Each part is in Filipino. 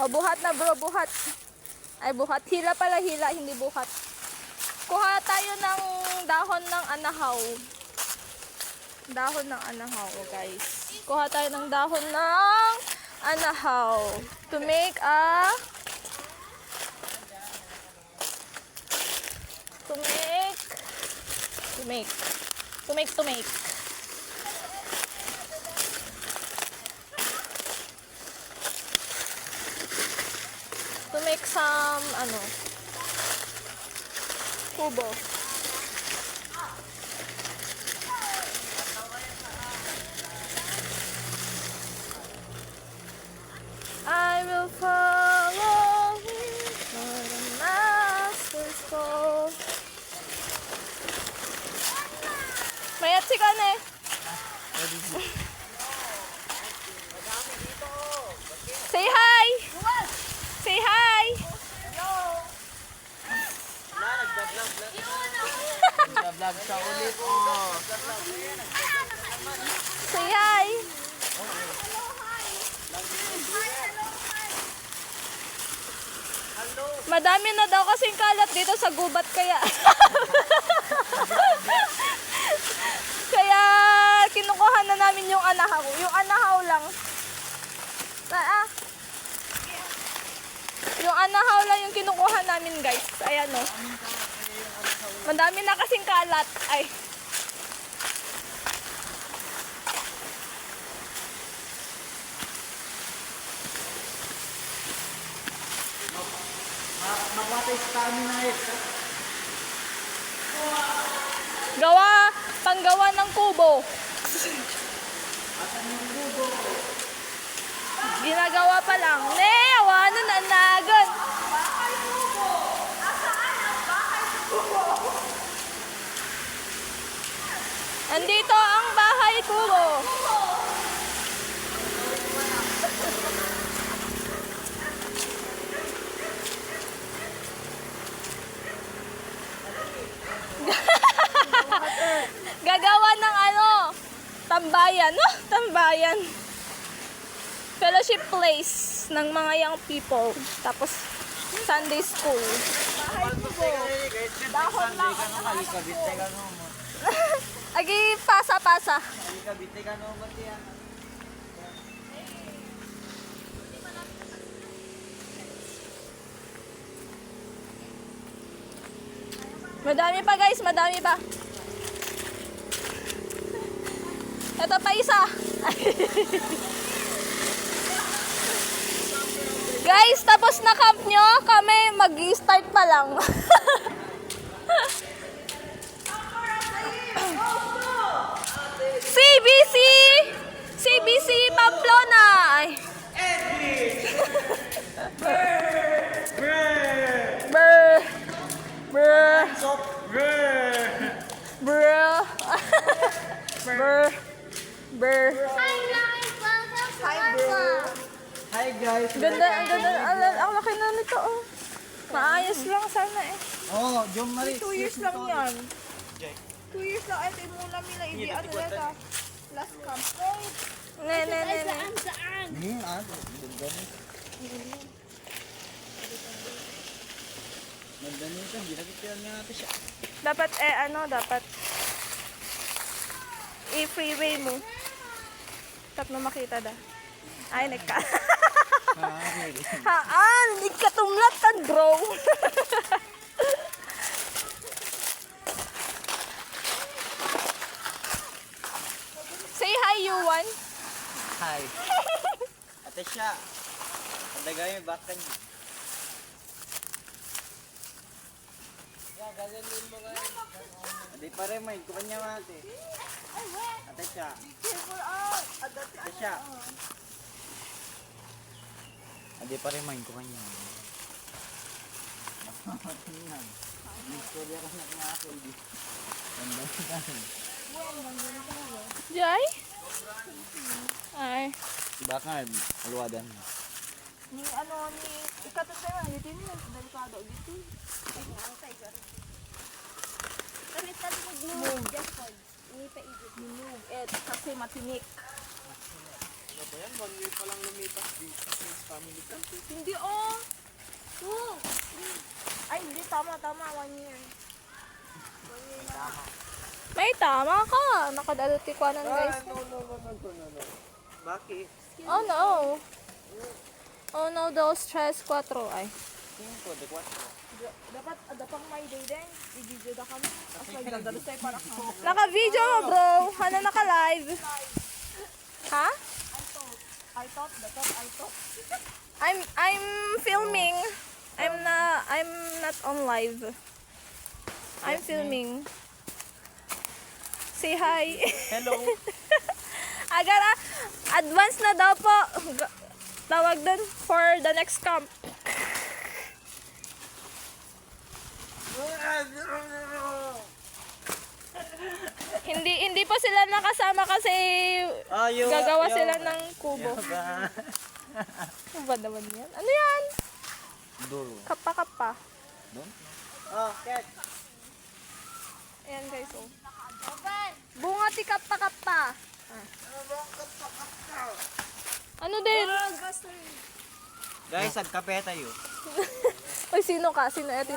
O, buhat na bro, buhat. Ay, buhat. Hila pala, hila, hindi buhat. Kuha tayo ng dahon ng anahaw. Dahon ng anahaw, guys. Kuha tayo ng dahon ng anahaw. To make a... To make some, kubo. I will follow him for the master's call. Mayat si Kane. Say hi! Say hi! Nag-vlog sa ulit. Say hi! Madami na daw kasing kalat dito sa gubat kaya. Kaya kinukuha na namin yung anahaw. Yung anahaw lang. Yung anahaw lang yung kinukuha namin, guys. Ayan o. Madami na kasing kalat. Ay. Magwatay stamina eh. Panggawa ng kubo. Ginagawa pa lang. Awa na nanagan. Andito ang bahay kubo. Gagawa ng tambayan. Tambayan. Fellowship place ng mga young people. Tapos, Sunday school. Dahon lang. Agi, pasa-pasa. Madami pa guys, madami pa. Ito pa isa. Guys, tapos na camp nyo, kami mag-start pa lang. CBC Pamplona. Ay. Hi guys. Ganda, ang ganda, ang laki na nito oh. Maayos lang sana eh. Oh, Jom Marie. 2 years lang yan. 2 years lang. Ito yung mula nila. Hindi ano nila. Last camp. Saan? Magdanita, hindi nakikita nga natin siya. Dapat dapat i-freeway mo. Tap na makita da. Ay, nagka. Hindi ka tumlatan, bro. Say hi, Yuan. Hi. Ate siya. Pandagay may bakan niya. Hindi pa rin may kuha niya mati. Ate siya. Ate siya. Hindi pa rin may kuha niya. Istorya ka na nga ako. Jai? Ay. Bakal, aluwadan. Ni ikatot na yun. Dito nila. Delikado. Dito. Kami tali mag-move. Just hold. Hindi pa igit. Move it kasi matinik. 1 year pa lang lumipas dito. Since family ka. Hindi oh. 2. Ay, hindi. Tama. 1 year. 1 year na. May tama ka. Nakadaluti ko ng guys. No. Bakit? Oh no. Oh no, those stress 4 ay. 5, de 4. Dapat may day din. I-video na kami. As magdadalo sa'yo para ka. Naka-video mo, bro. Ano naka-live? Ha? I thought. I'm filming. I'm not on live. I'm filming. Say hi. Hello. Agara, advance na daw po. Tawag dun for the next camp. Hindi pa sila nakasama kasi gagawa sila ng kubo. Ano ba naman yan? Ano yan? Duro. Kappa-kappa. Oh, cat. Ayan guys, oh. Bunga ti kappa-kappa. Ano din? Guys, agkape tayo. Uy, sino ka? Sino ito?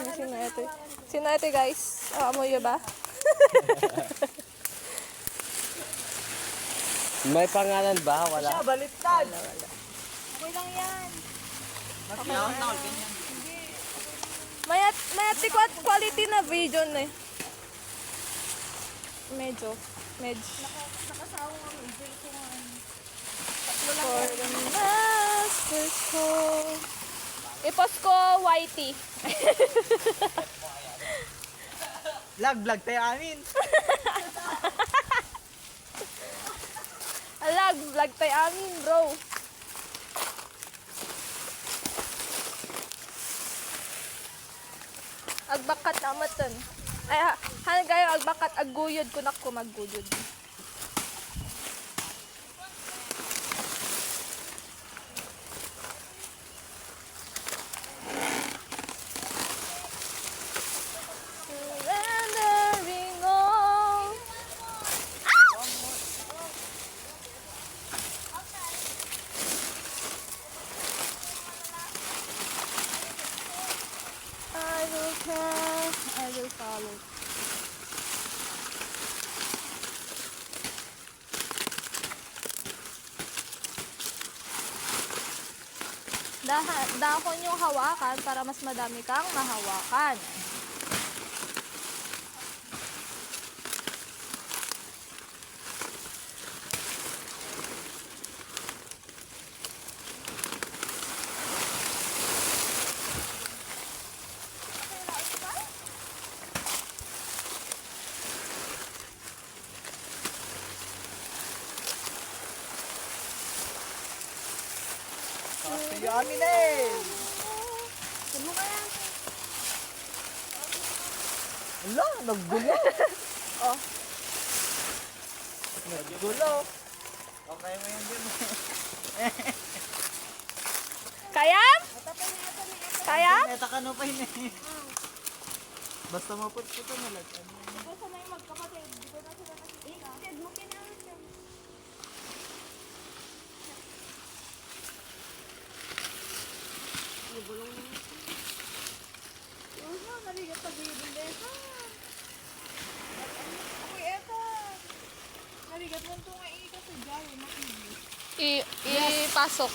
Sino ito guys? Oh, amoy ba? May pangalan ba? Wala. Siya, baliktad. Okay lang yan. Mayat quality na video na eh. Medyo. Nakasawa nga. Enjoy ko nga. For the master's call. I-post ko YT. Vlog tayo amin. Vlog tayo amin, bro. Agbakat na matan. Ay, han kayo agbakat agguyod ko nak ko magguyod. Surrendering all. I will care, I will follow. Dahon yung hawakan para mas madami kang mahawakan. Tayo amin eh. Ano ka yan? Ala, naggulo. Oh, Naggulo. Okay mo yan din. kaya? Kaya? Neta ka no pa yun eh. Basta maput-put na lang. Gusto na yung magkapatid. Di ko na sila nakikita. Ted mo kinamit yan. Ibulong mo. Yung na, naligat pa din yung desa. Uy, eto. Naligat mo ito nga iika sa Jaya. Makibis. Ipasok.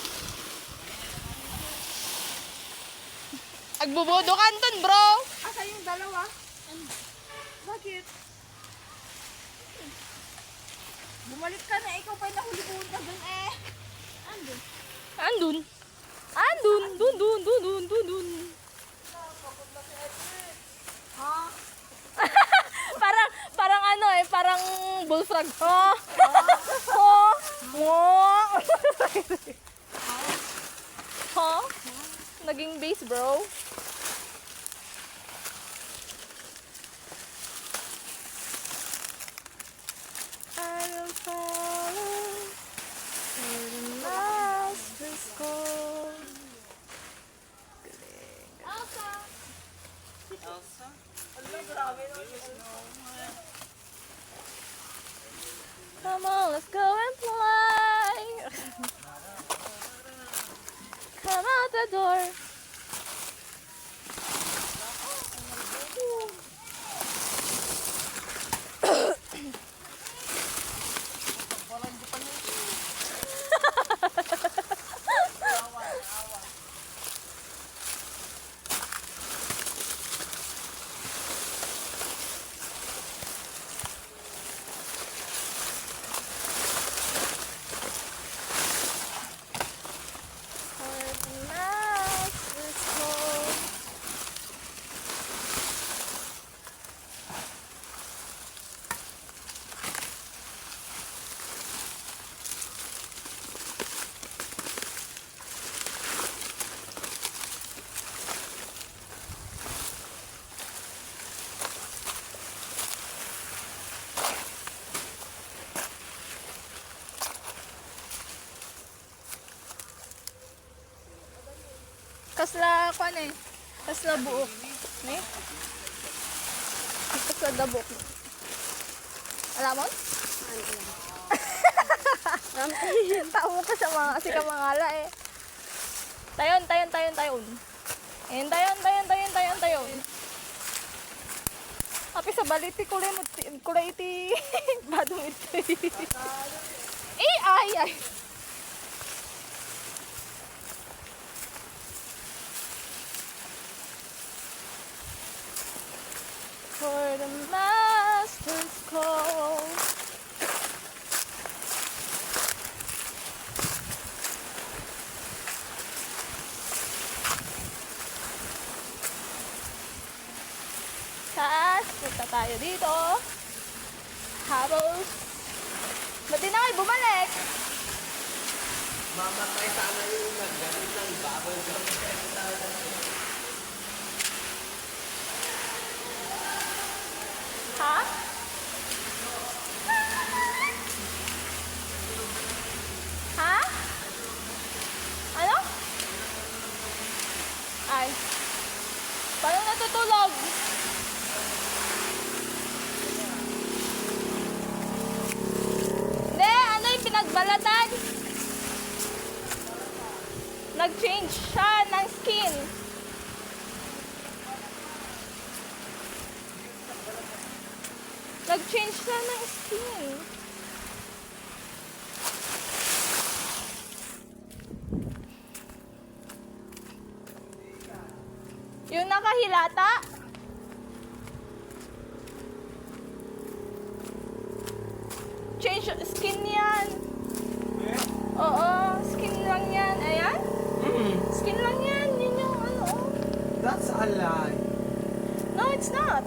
Agbubudo ka dun, bro. Asa yung dalawa? Bakit? Bumalik ka na, ikaw pa'y nahuli-huli ka dun eh. Andun. Andun. Andun. Dun. Ha? Parang ano eh, parang bullfrog. Oh. Oh. Oh. Huh? Naging base, bro. I will follow where the masters go. Elsa! Elsa? Come on, let's go and fly. Ecuador. Kasla kwan eh. Kasla buok. Ne? Kasla dabok. Alamon? Tao mo ka sa mga kasi ka mangala eh. Tayon. Tayon. Tapi sa baliti kulay iti badong iti. Ay. For the master's call. Punta tayo dito. Habos. Ba't di na kayo bumalik? Mamatay sana yung nagganit ng baboy. Ha? Ha? Ano? Ay. Parang natutulog. Hindi, ano yung pinagbalatan? Nag-change siya ng skin. Nag-change siya ng skin. Yung nakahilata? Change skin yan. Oo, skin lang yan. Ayan? Skin lang yan. Yun yung ano. That's a lie. No, it's not.